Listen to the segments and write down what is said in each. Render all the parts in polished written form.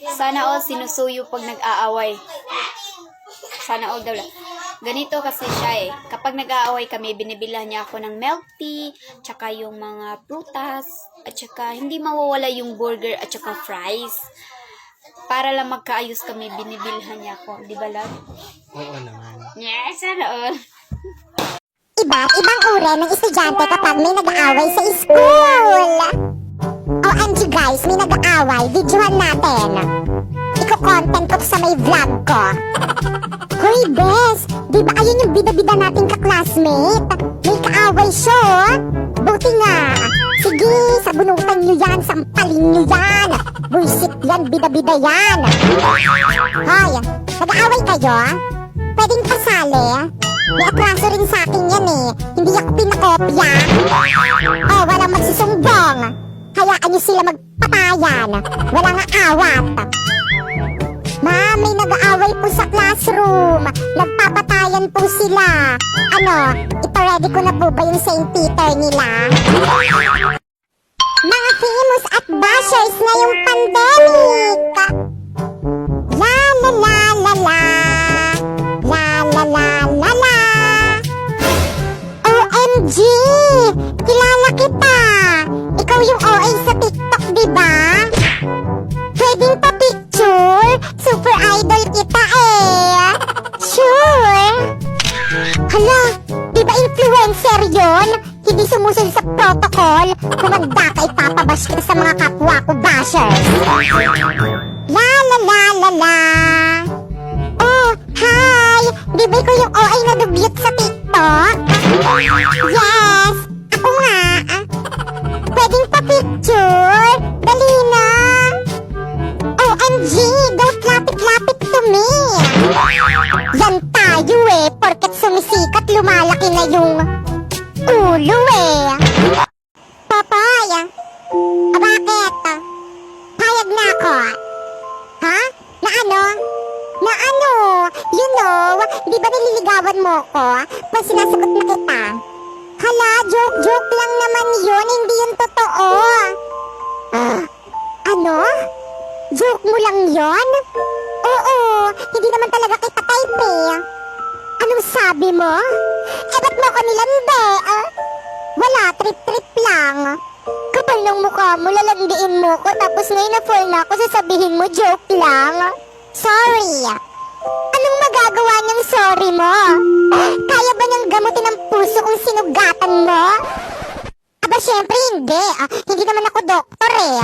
Sana all sinusuyo pag nag-aaway. Sana all daw lang. Ganito kasi siya eh. Kapag nag-aaway kami, binibilhan niya ako ng milk tea, tsaka yung mga prutas, at tsaka hindi mawawala yung burger at tsaka fries. Para lang magkaayos kami, binibilhan niya ako. Di ba, love? Oo naman. Yes, sana all. Iba't ibang uri ng estudyante kapag may nag-aaway sa school. OMG guys, may nag-aaway. Videohan natin. Iko-content ko sa may vlog ko. Hoy, Bes! Di ba ayun yung bida-bida nating ka-classmate? May kaaway siya, oh. Buti nga. Sige, sabunutan nyo yan, sampalin nyo yan. Buisit yan, bida-bida yan. Hoy, nag-aaway kayo? Pwedeng pasali? May atraso rin sa akin yan eh. Hindi ako pinakopya. Oh, walang magsusumbong. Hayaan nyo sila magpatayan. Wala nga awat. Ma'am, may nag-aaway po sa classroom. Nagpapatayan po sila. Ano, ipaready ko na po ba yung St. Peter nila? Mga famous at bashers na yung pandemic. La la la la la. La la la la la. OMG! Kilala kita! Ikaw yung OA sa TikTok, diba? Pwedeng pa-picture? Super idol kita eh! Sure! Hala, diba influencer yon? Hindi sumusunod sa protocol? Kumanda ka, ipapabash kita sa mga kapwa ko bashers! La la la la la! Oh, hi! Di ba ikaw yung OA na dugyot sa TikTok? Yes! Ako nga! Pwedeng pa-picture? Dali na! OMG! Don't lapit-lapit to me! Yan tayo eh! Porket sumisikat, lumalaki na yung ulo eh! Papay! Bakit? Payag na ako! Ha? Na ano? Na ano? You know, di ba nililigawan mo ko? Pag sinasagot na kita. Hala, joke-joke lang naman yun, hindi yun totoo. Ano? Joke mo lang yun? Oo, hindi naman talaga kita type eh. Anong sabi mo? Eh, ba't mo ko nilandi? Wala, trip-trip lang. Kapal ng mukha mo, lalandiin mo ko, tapos ngayon na-fall na ako, sasabihin mo joke lang. Sorry. Anong magagawa ng sorry mo? Kaya ba niyang gamutin ang puso kung sinugatan mo? Aba, syempre hindi. Hindi naman ako doktor eh.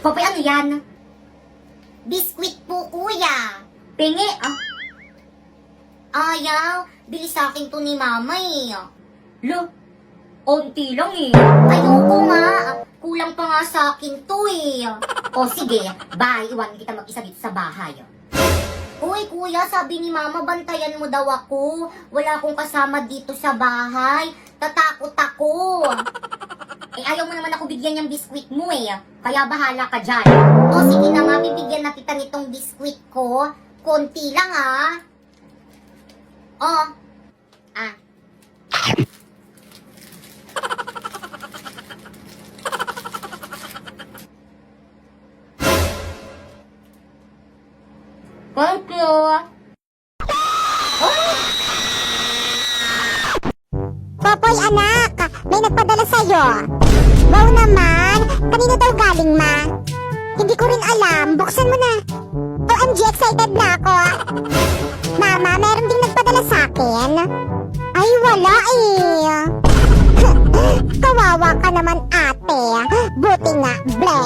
Popoy, ano yan? Biskwit po, kuya. Pingi, Ayaw, bili sa akin to ni mama eh. Lo, onti lang eh. Ayoko nga, kulang pa nga sa akin to eh. O sige, bye, iwan kita mag-isa dito sa bahay. Uy, kuya, sabi ni mama, bantayan mo daw ako. Wala akong kasama dito sa bahay. Tatakot ako. Eh ayaw mo naman ako bigyan yung biskwit mo eh. Kaya bahala ka dyan. O sige na nga, bibigyan na kita nitong biskwit ko. Konti lang Oh. Thank you. Popoy anak, may nagpadala sa'yo. Wow naman, kanina daw galing ma. Hindi ko rin alam, buksan mo na. OMG, excited na ako. Mama, meron ding nagpadala sa'kin. Ay, wala eh. Kawawa ka naman ate. Buti nga, ble.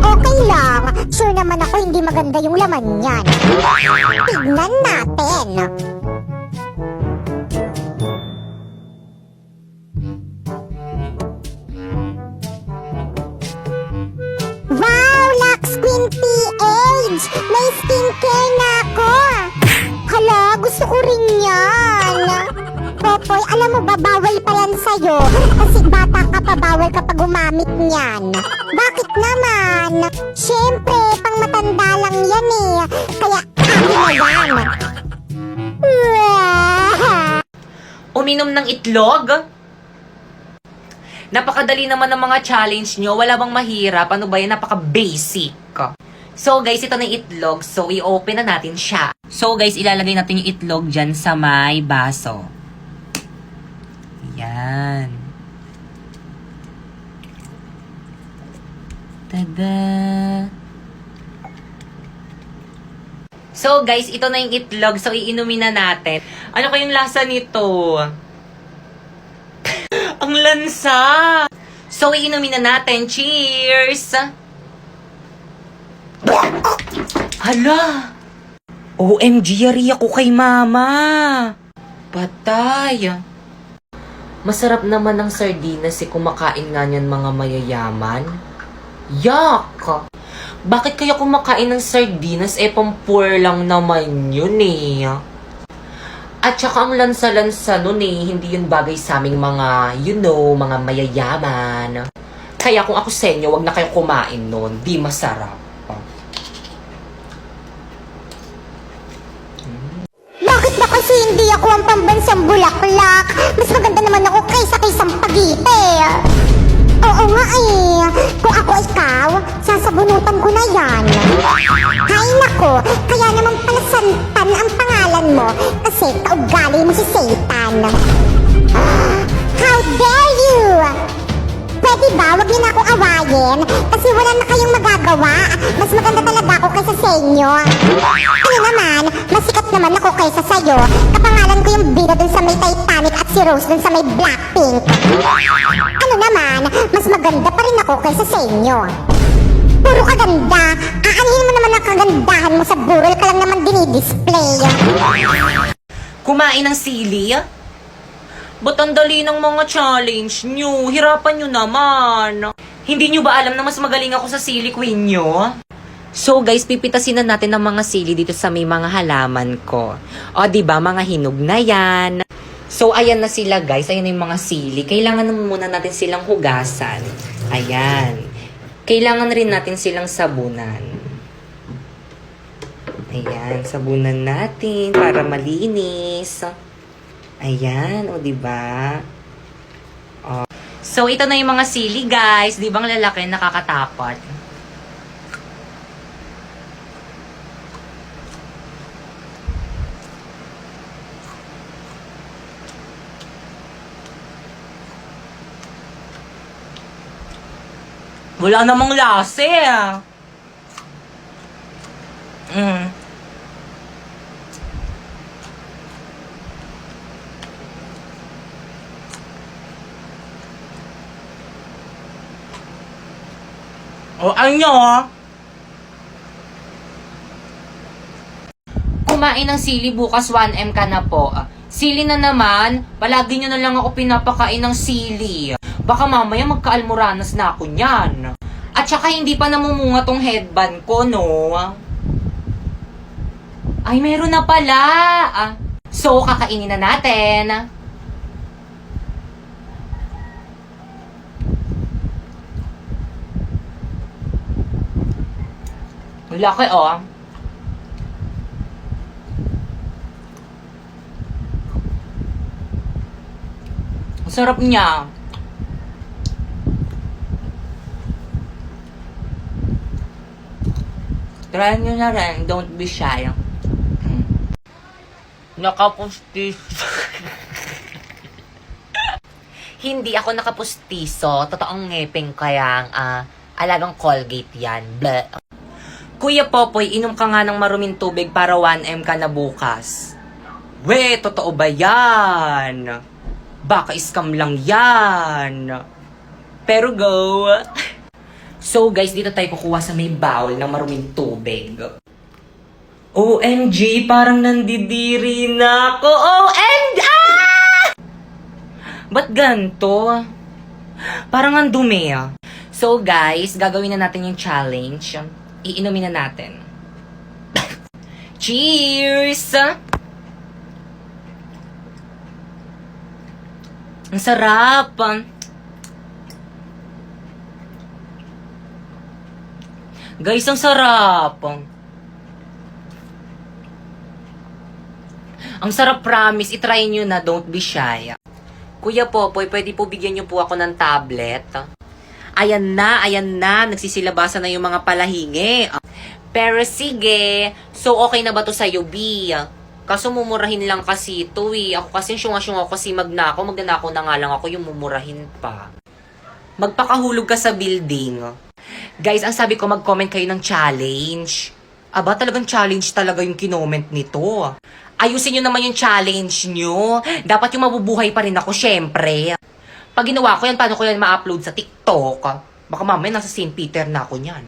Okay lang, sure naman ako hindi maganda yung laman yan. Tignan natin. Wow, Lux Queen PH! May skincare na ako! Hala, gusto ko rin yan! Popoy, alam mo ba, bawal pa yan sa'yo. Kasi bata ka pa, bawal ka pa gumamit niyan. Bakit naman? Siyempre, pang matanda lang yan eh. Kaya, akin na yan. Uminom ng itlog? Napakadali naman ng mga challenge nyo. Wala bang mahirap? Ano ba yan? Napaka-basic. So guys, ito na yung itlog. So i-open na natin siya. So guys, ilalagay natin yung itlog dyan sa may baso. Yan. Tada! So guys, ito na yung itlog. So iinumin na natin. Ano kayong lasa nito? Ang lansa! So iinumin na natin. Cheers! Hala! OMG, yari ako kay mama! Patay! Masarap naman ang sardinas kumakain nga niyan mga mayayaman. Yak! Bakit kaya kumakain ng sardinas? Pang-poor lang naman yun At saka ang lansa-lansa nun hindi yun bagay sa aming mga, mga mayayaman. Kaya kung ako sa inyo, wag na kayo kumain nun. Di masarap. Bakit ba kasi hindi ako ang pambansang bulaklak? Mas maganda naman ako kaysa kay Sampaguite. Oo nga Kung ako ikaw, sasabunutan ko na yan. Hay nako, kaya naman pala Santan ang pangalan mo kasi kaugali mo si Satan. How dare you! Pwede ba, wag niyo na akong awayin kasi wala na kayong magagawa. Mas maganda talaga ako kaysa sa inyo. Ano naman, masikat naman ako kaysa sa'yo. Kapangalan ko yung bida dun sa may Titanic at si Rose dun sa may Blackpink. Ano naman, mas maganda pa rin ako kaysa sa inyo. Puro kaganda. Aanhin mo naman ang kagandahan mo sa burol ka lang naman dinidisplay. Kumain ng sili? Ba't ang dali ng mga challenge nyo? Hirapan nyo naman. Hindi nyo ba alam na mas magaling ako sa sili queen nyo? So guys, pipitasin na natin ang mga sili dito sa may mga halaman ko. O diba, mga hinog na yan. So ayan na sila guys, ayan na yung mga sili. Kailangan na muna natin silang hugasan. Ayan. Kailangan rin natin silang sabunan. Ayan, sabunan natin para malinis. Ayan, o diba? O. So, ito na yung mga sili, guys. Di ba ang lalaki nakakatakot? Wala namang lasa O ano? Kumain ng sili bukas 1M ka na po. Sili na naman, palagi nyo na lang ako pinapakain ng sili. Baka mamaya magka-almoranas na ako niyan. At saka hindi pa namumunga tong headband ko, no? Ay, meron na pala. So, kakainin na natin. Laki, Sarap niya. Try nyo na rin. Don't be shy. Nakapustiso. Hindi ako nakapustiso. Totoong ngepeng kayang alagang Colgate yan. Bleh. Kuya Popoy, inom ka nga ng maruming tubig para 1M ka na bukas. We, totoo ba yan? Baka scam lang yan. Pero go. So guys, dito tayo kukuha sa may bowl ng maruming tubig. OMG, parang nandidiri na ako. OMG! Ba't ganito? Parang ang dumi So guys, gagawin na natin yung challenge. Iinumin na natin. Cheers! Ang sarap! Guys, ang sarap! Ang sarap, promise. I-try nyo na, don't be shy. Kuya Popoy, pwede po bigyan niyo po ako ng tablet? Ayan na. Nagsisilabasan na yung mga palahingi. Pero sige. So, okay na ba to sa'yo, B? Kaso mumurahin lang kasi ito eh. Ako kasi syunga-syunga ako kasi magnanakaw na nga lang ako yung mumurahin pa. Magpakahulog ka sa building. Guys, ang sabi ko mag-comment kayo ng challenge. Aba, talagang challenge talaga yung kinoment nito. Ayusin nyo naman yung challenge nyo. Dapat yung mabubuhay pa rin ako, syempre. Pag ginawa ko yan, paano ko yan ma-upload sa TikTok? Baka mamaya nasa St. Peter na ako niyan.